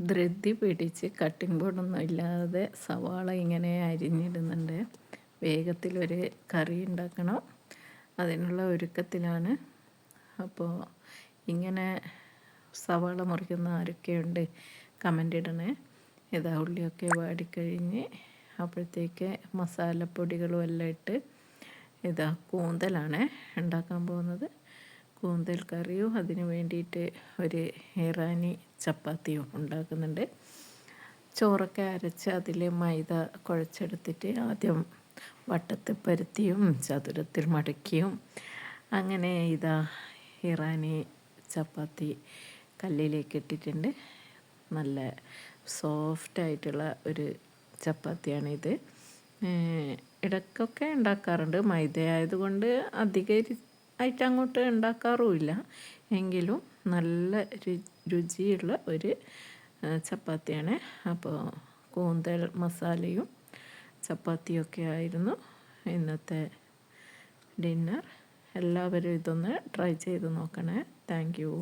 ധൃതി പിടിച്ച് കട്ടിംഗ് ബോർഡൊന്നും ഇല്ലാതെ സവാള ഇങ്ങനെ അരിഞ്ഞിടുന്നുണ്ട്. വേഗത്തിലൊരു കറി ഉണ്ടാക്കണം, അതിനുള്ള ഒരുക്കത്തിലാണ്. അപ്പോൾ ഇങ്ങനെ സവാള മുറിക്കുന്ന ആരൊക്കെയുണ്ട് കമൻ്റ് ഇടണേ. ഇതാ ഉള്ളിയൊക്കെ വാടിക്കഴിഞ്ഞ് അപ്പോഴത്തേക്ക് മസാലപ്പൊടികളും എല്ലാം ഇട്ട് ഇതാ കൂന്തലാണ് ഉണ്ടാക്കാൻ പോകുന്നത്. കൂന്തൽ കറിയും അതിന് വേണ്ടിയിട്ട് ഒരു ഇറാനി ചപ്പാത്തിയും ഉണ്ടാക്കുന്നുണ്ട്. ചോറൊക്കെ അരച്ച് അതിൽ മൈദ കുഴച്ചെടുത്തിട്ട് ആദ്യം വട്ടത്തിൽ പരത്തിയും ചതുരത്തിൽ മടക്കിയും അങ്ങനെ ഇതാ ഇറാനി ചപ്പാത്തി കല്ലിലേക്ക് ഇട്ടിട്ടുണ്ട്. നല്ല സോഫ്റ്റായിട്ടുള്ള ഒരു ചപ്പാത്തിയാണിത്. ഇടയ്ക്കൊക്കെ ഉണ്ടാക്കാറുണ്ട്. മൈദ ആയതുകൊണ്ട് അധികം ആയിട്ട് അങ്ങോട്ട് ഉണ്ടാക്കാറുമില്ല. എങ്കിലും നല്ല രുചിയുള്ള ഒരു ചപ്പാത്തിയാണ്. അപ്പോൾ കൂന്തൽ മസാലയും ചപ്പാത്തിയൊക്കെ ആയിരുന്നു ഇന്നത്തെ ഡിന്നർ. എല്ലാവരും ഇതൊന്ന് ട്രൈ ചെയ്ത് നോക്കണേ. Thank you.